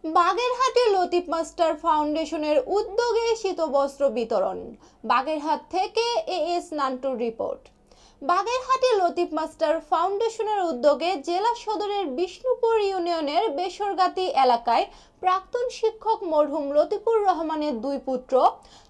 বাগেরহাটে লতিফ মাস্টার ফাউন্ডেশনের উদ্যোগে শীতবস্ত্র বিতরণ। বাগেরহাট থেকে এএস নান্টুর রিপোর্ট। বাগেরহাটে লতিফ মাস্টার ফাউন্ডেশনের উদ্যোগে জেলা সদরের বিষ্ণুপুর ইউনিয়নের বেসরগাতি এলাকায় প্রাক্তন শিক্ষক মরহুম লতিফুর রহমানের দুই পুত্র,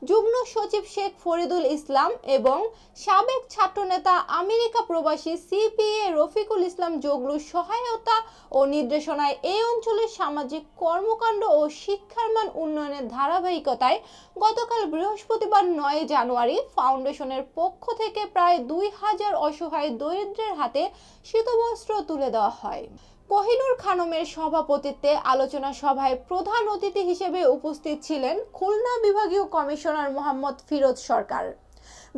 যুগ্ম সচিব শেখ ফরিদুল ইসলাম এবং সাবেক ছাত্রনেতা আমেরিকা প্রবাসী সিপিএ রফিকুল ইসলাম জগলুর সহায়তা ও নির্দেশনায় এই অঞ্চলের সামাজিক কর্মকাণ্ড ও শিক্ষার মান উন্নয়নের ধারাবাহিকতায় গতকাল বৃহস্পতিবার 9 জানুয়ারি ফাউন্ডেশনের পক্ষ থেকে প্রায় 2000 অসহায় দরিদ্রের হাতে শীতবস্ত্র তুলে দেওয়া হয়। কোহিনুর খানমের সভাপতিত্বে আলোচনা সভায় প্রধান অতিথি হিসেবে উপস্থিত ছিলেন খুলনা বিভাগীয় কমিশনার মোহাম্মদ ফিরোজ সরকার।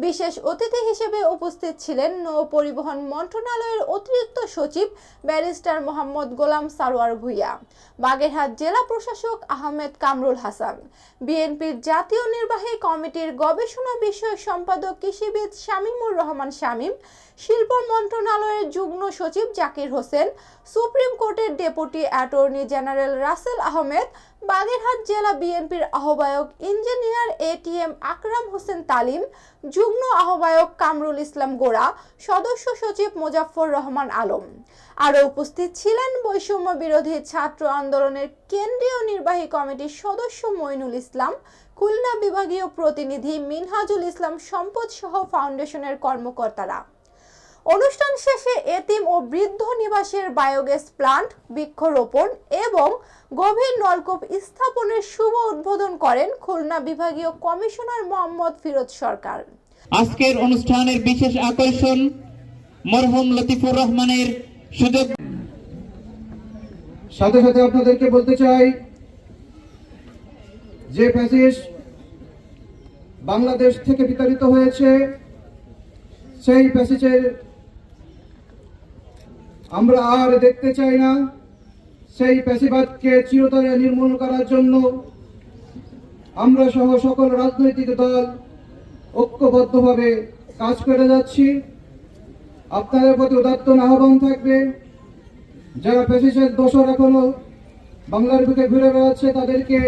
বিশেষ অতিথি হিসেবে উপস্থিত ছিলেন নৌ পরিবহন মন্ত্রণালয়ের অতিরিক্ত সচিব ব্যারিস্টার মোহাম্মদ গোলাম সারোয়ার ভুইয়া, বাগেরহাট জেলা প্রশাসক আহমেদ কামরুল হাসান, বিএনপির জাতীয় নির্বাহী কমিটির গবেষণা বিষয়ক সম্পাদক কৃষিবিদ শামীমুর রহমান শামীম, শিল্প মন্ত্রণালয়ের যুগ্ম সচিব জাকির হোসেন, সুপ্রিম কোর্টের deputy attorney general Russell Ahmed, Bagerhat জেলা বিএনপির আহ্বায়ক ইঞ্জিনিয়ার এটিএম আকরাম হোসেন তালিম, যুগ্ম আহ্বায়ক কামরুল ইসলাম গোড়া, সদস্য সচিব মোজাফফর রহমান আলম। আরও উপস্থিত ছিলেন বৈষম্য বিরোধী ছাত্র আন্দোলনের কেন্দ্রীয় নির্বাহী কমিটির সদস্য মইনুল ইসলাম, খুলনা বিভাগীয় প্রতিনিধি মিনহাজুল ইসলাম সম্পদ সহ ফাউন্ডেশনের কর্মকর্তারা। অনুষ্ঠান শেষে এতিম ও বৃদ্ধ নিবাসের বায়োগ্যাস প্লান্ট বৃক্ষরোপণ এবং গভীর নলকূপ স্থাপনের শুভ উদ্বোধন করেন খুলনা বিভাগীয় কমিশনার মোহাম্মদ ফিরোজ সরকার। আজকের অনুষ্ঠানের বিশেষ আকর্ষণ মরহুম লতিফুর রহমানের সুযোগ। সাথে সাথে আপনাদেরকে বলতে চাই যে ফ্যাসিস্ট বাংলাদেশ থেকে বিতাড়িত হয়েছে, সেই ফ্যাসিস্টের আমরা আর দেখতে চাই না। সেই ফ্যাসিবাদকে চিরতরে নির্মূল করার জন্য আমরা সহ সকল রাজনৈতিক দল ঐক্যবদ্ধভাবে কাজ করে যাচ্ছি। আপনাদের প্রতি উদাত্ত আহ্বান থাকবে, যারা ফ্যাসিস্টের দোষর এখনো বাংলার বুকে ঘুরে বেড়াচ্ছে তাদেরকে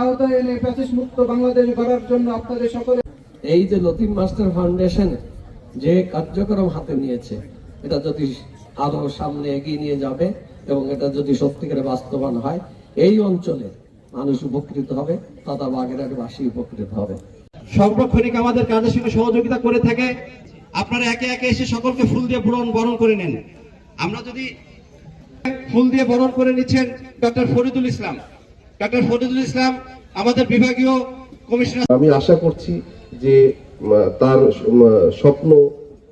আওতায় এনে ফ্যাসিস্ট মুক্ত বাংলাদেশ গড়ার জন্য আপনাদের সকলে এই যে লতিফ মাস্টার ফাউন্ডেশন যে কার্যক্রম হাতে নিয়েছে, এটা যদি আরো সামনে এগিয়ে নিয়ে যাবে এবং এটা যদি সত্যিকারে বাস্তবায়ন হয়, এই অঞ্চলে মানুষ উপকৃত হবে তথা বাগেরহাটবাসী উপকৃত হবে। সর্বক্ষণিক আমাদের কাজের সঙ্গে সহযোগিতা করে থাকে। আপনারা একে একে এসে সকলকে ফুল দিয়ে বরণ করে নেন। আমরা যদি ফুল দিয়ে বরণ করে নিচ্ছেন ডক্টর ফরিদুল ইসলাম। ডক্টর ফরিদুল ইসলাম আমাদের বিভাগীয় কমিশনার। আমি আশা করছি যে তার স্বপ্ন,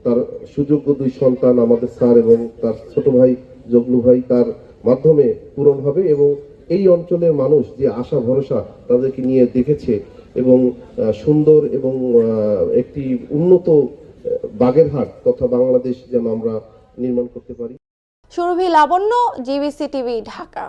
তার সুযোগ্য দুই সন্তান আমাদের স্যার এবং তার ছোট ভাই জগলু ভাই তার মাধ্যমে পূরণ হবে এবং এই অঞ্চলের মানুষ যে আশা ভরসা তাদেরকে নিয়ে দেখেছে এবং সুন্দর এবং একটি উন্নত বাগেরহাট তথা বাংলাদেশ যেন আমরা নির্মাণ করতে পারি। সুরভি লাবণ্য, জিবিসি টিভি, ঢাকা।